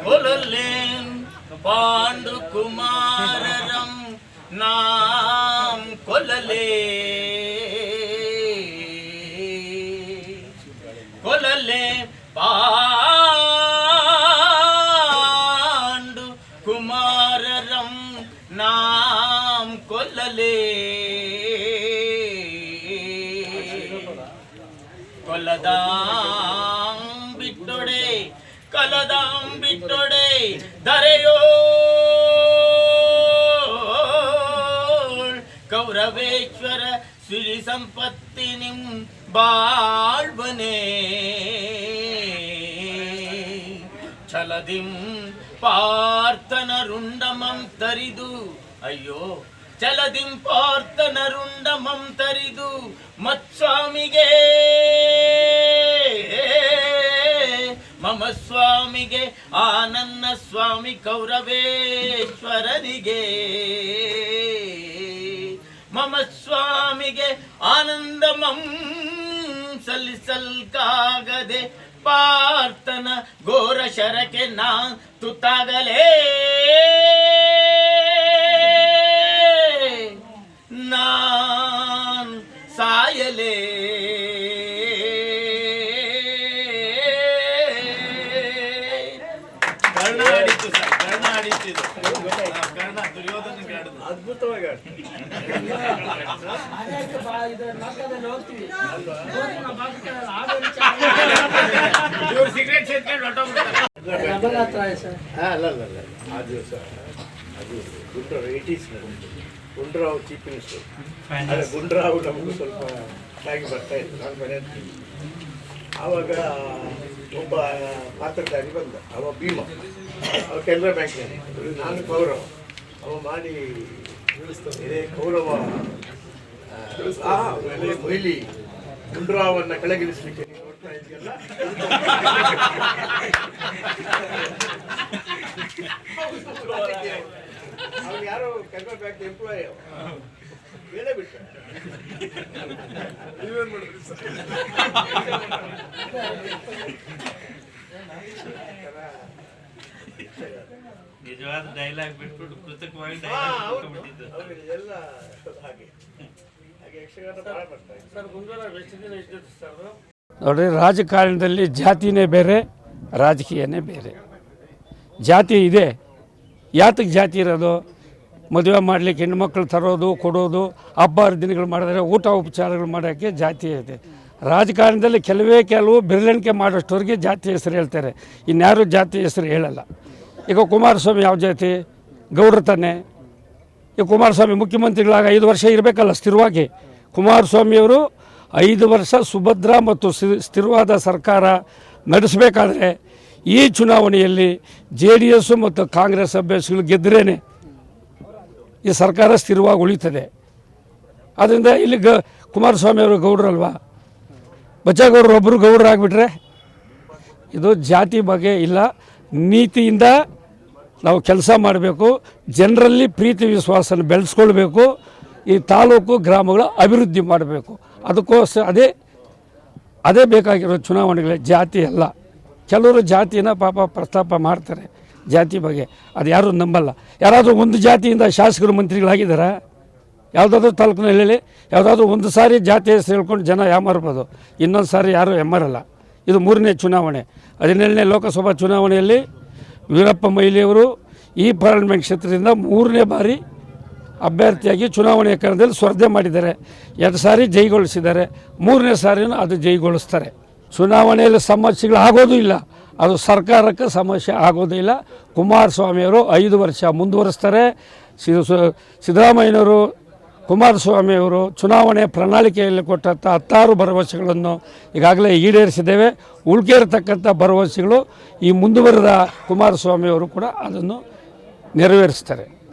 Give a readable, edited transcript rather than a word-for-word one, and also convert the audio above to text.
ಕೊಲ್ಲಲೇಂ ಪಾಂಡು ಕುಮಾರರಂ ನಾಂ ಕೊಲ್ಲಲೇ ಕೊಲ್ಲಲೇ ಪಾಂಡು ಕುಮಾರರಂ ನಾಂ ಕೊಲ್ಲಲೇ ಕೊಲ್ಲದಾಂ ಬಿಟ್ಟೊಡೆ ಕಲದಾಂ ಬಿಟ್ಟೊಡೆ ಧರೆಯೋ ಕೌರವೇಶ್ವರ ಸಿರಿ ಸಂಪತ್ತಿ ನಿಂ ಬಾಳ್ವನೆ ಛಲದಿಂ ಪಾರ್ಥನ ರುಂಡಮಂ ತರಿದು ಅಯ್ಯೋ ಚಲದಿಂ ಪಾರ್ಥನ ರುಂಡಮಂ ತರಿದು ಮತ್ಸ್ವಾಮಿಗೆ ಮಮ ಸ್ವಾಮಿಗೆ ಆನನ್ನ ಸ್ವಾಮಿ ಕೌರವೇಶ್ವರನಿಗೆ ಮಮ ಸ್ವಾಮಿಗೆ ಆನಂದಮಂ ಸಲ್ಲಿಸಲ್ಕಾಗದೆ ಪಾರ್ಥನ ಘೋರ ಶರಕ್ಕೆ ನಾ ತುತ್ತಾಗಲೇ ನಾನ್ ಸಾಯಲೇ ಕರ್ನಾಡಿತ್ತು ಸರ್ ಕರ್ನಾಡಿತ್ತು ಕರ್ಣ ದುರ್ಯೋಧನ ಅದ್ಭುತವಾಗಿ ಸಿಗರೇಟ್ ಸೇರ್ಕೊಂಡು ಅಲ್ಲ ಆ ದಿವಸ ಅದು Gundu Rao 80s Gundu Rao chief minister ಅದೇ ಗುಂಡ್ರಾವ್ ನಮಗೂ ಸ್ವಲ್ಪ ಆಗಿ ಬರ್ತಾ ಇತ್ತು ನಾನು ಮನೆ ಆವಾಗ ಒಬ್ಬ ಪಾತ್ರಧಾರಿ ಬಂದ ಅವ ಭೀಮ ಅವ ಕೆನರಾ ಬ್ಯಾಂಕ್ನಲ್ಲಿ ನಾನು ಕೌರವ ಅವ ಮಾಡಿ ಇದೇ ಕೌರವ ಮೊಯ್ಲಿ ಗುಂಡ್ರಾವನ್ನ ಕೆಳಗಿಳಿಸ್ಲಿಕ್ಕೆ ನೋಡ್ತಾ ಇದೆಯಲ್ಲ ಅವ್ರು ಯಾರೋ ಕೆನರಾ ಬ್ಯಾಂಕ್ ಎಂಪ್ಲಾಯ್ ಹೇಳೇ ಬಿಟ್ಟ ನೀವೇನ್ ಮಾಡಿದ್ರಿ ನಿಜವಾದ ಡೈಲಾಗ್ ಬಿಟ್ಬಿಟ್ಟು ಕೃತಕವಾಗಿ ಎಲ್ಲ ಹಾಗೆ ಹಾಗೆ ಯಕ್ಷಗಾನ ಬಹಳ ಬರ್ತಾ ಇದೆ ಸರ್. ಗುಂಡ್ರಾವ್ ಎಷ್ಟು ದಿನ ಇದ್ದದ್ದು ಸರ್? ನೋಡ್ರಿ, ರಾಜಕಾರಣದಲ್ಲಿ ಜಾತಿನೇ ಬೇರೆ, ರಾಜಕೀಯನೇ ಬೇರೆ. ಜಾತಿ ಇದೆ, ಯಾತಕ್ಕೆ ಜಾತಿ ಇರೋದು? ಮದುವೆ ಮಾಡಲಿಕ್ಕೆ ಹೆಣ್ಮಕ್ಳು ತರೋದು, ಕೊಡೋದು, ಹಬ್ಬ ಹರಿದಿನಗಳು ಮಾಡಿದ್ರೆ ಊಟ ಉಪಚಾರಗಳು ಮಾಡೋಕ್ಕೆ ಜಾತಿ ಇದೆ. ರಾಜಕಾರಣದಲ್ಲಿ ಕೆಲವು ಬೆರಳೆಣಿಕೆ ಮಾಡೋಷ್ಟವ್ರಿಗೆ ಜಾತಿ ಹೆಸರು ಹೇಳ್ತಾರೆ, ಇನ್ಯಾರು ಜಾತಿ ಹೆಸರು ಹೇಳಲ್ಲ. ಈಗ ಕುಮಾರಸ್ವಾಮಿ ಯಾವ ಜಾತಿ? ಗೌಡ್ರ ತಾನೆ. ಈಗ ಕುಮಾರಸ್ವಾಮಿ ಮುಖ್ಯಮಂತ್ರಿಗಳಾಗ 5 ವರ್ಷ ಇರಬೇಕಲ್ಲ ಸ್ಥಿರವಾಗಿ. ಕುಮಾರಸ್ವಾಮಿಯವರು 5 ವರ್ಷ ಸುಭದ್ರ ಮತ್ತು ಸ್ಥಿರವಾದ ಸರ್ಕಾರ ನಡೆಸಬೇಕಾದ್ರೆ ಈ ಚುನಾವಣೆಯಲ್ಲಿ JDS ಮತ್ತು ಕಾಂಗ್ರೆಸ್ ಅಭ್ಯರ್ಥಿಗಳು ಗೆದ್ದರೇನೆ ಈ ಸರ್ಕಾರ ಸ್ಥಿರವಾಗಿ ಉಳಿತದೆ. ಆದ್ದರಿಂದ ಇಲ್ಲಿ ಕುಮಾರಸ್ವಾಮಿಯವರು ಗೌಡ್ರಲ್ವಾ? ಬಚ್ಚೇಗೌಡರು ಒಬ್ಬರು ಗೌಡ್ರಾಗ್ಬಿಟ್ರೆ ಇದು ಜಾತಿ ಬಗ್ಗೆ ಇಲ್ಲ. ನೀತಿಯಿಂದ ನಾವು ಕೆಲಸ ಮಾಡಬೇಕು, ಜನರಲ್ಲಿ ಪ್ರೀತಿ ವಿಶ್ವಾಸನ ಬೆಳೆಸ್ಕೊಳ್ಬೇಕು, ಈ ತಾಲೂಕು ಗ್ರಾಮಗಳ ಅಭಿವೃದ್ಧಿ ಮಾಡಬೇಕು. ಅದಕ್ಕೋಸ್ಕರ ಅದೇ ಬೇಕಾಗಿರೋ ಚುನಾವಣೆಗಳೇ, ಜಾತಿ ಅಲ್ಲ. ಕೆಲವರು ಜಾತಿನ ಪಾಪ ಪ್ರಸ್ತಾಪ ಮಾಡ್ತಾರೆ, ಜಾತಿ ಬಗ್ಗೆ ಅದು ಯಾರೂ ನಂಬಲ್ಲ. ಯಾರಾದರೂ ಒಂದು ಜಾತಿಯಿಂದ ಶಾಸಕರು ಮಂತ್ರಿಗಳಾಗಿದ್ದಾರಾ? ಯಾವುದಾದ್ರೂ ತಾಲೂಕಿನಲ್ಲಿ ಹೇಳಿ, ಯಾವುದಾದ್ರೂ ಒಂದು ಸಾರಿ ಜಾತಿ ಹೆಸರು ಹೇಳ್ಕೊಂಡು ಜನ ಯಾಮಾರ್ಬೋದು, ಇನ್ನೊಂದು ಸಾರಿ ಯಾರೂ ಹೆಮ್ಮರಲ್ಲ. ಇದು 3ನೇ ಚುನಾವಣೆ. 17ನೇ ಲೋಕಸಭಾ ಚುನಾವಣೆಯಲ್ಲಿ ವೀರಪ್ಪ ಮೊಯ್ಲಿಯವರು ಈ ಪಾರ್ಲಿಮೆಂಟ್ ಕ್ಷೇತ್ರದಿಂದ 3ನೇ ಬಾರಿ ಅಭ್ಯರ್ಥಿಯಾಗಿ ಚುನಾವಣೆಯ ಕಾಲದಲ್ಲಿ ಸ್ಪರ್ಧೆ ಮಾಡಿದ್ದಾರೆ. 2 ಸಾರಿ ಜೈಗೊಳಿಸಿದ್ದಾರೆ, 3ನೇ ಸಾರಿನೂ ಅದು ಜೈಗೊಳಿಸ್ತಾರೆ. ಚುನಾವಣೆಯಲ್ಲಿ ಸಮಸ್ಯೆಗಳು ಆಗೋದು ಇಲ್ಲ, ಅದು ಸರ್ಕಾರಕ್ಕೆ ಸಮಸ್ಯೆ ಆಗೋದೇ ಇಲ್ಲ. ಕುಮಾರಸ್ವಾಮಿಯವರು 5 ವರ್ಷ ಮುಂದುವರಿಸ್ತಾರೆ. ಸಿದ್ದರಾಮಯ್ಯನವರು ಕುಮಾರಸ್ವಾಮಿಯವರು ಚುನಾವಣೆ ಪ್ರಣಾಳಿಕೆಯಲ್ಲಿ ಕೊಟ್ಟಂಥ 16 ಭರವಸೆಗಳನ್ನು ಈಗಾಗಲೇ ಈಡೇರಿಸಿದ್ದೇವೆ. ಉಳ್ಕಿರತಕ್ಕಂಥ ಭರವಸೆಗಳು ಈ ಮುಂದುವರೆದ ಕುಮಾರಸ್ವಾಮಿಯವರು ಕೂಡ ಅದನ್ನು ನೆರವೇರಿಸ್ತಾರೆ.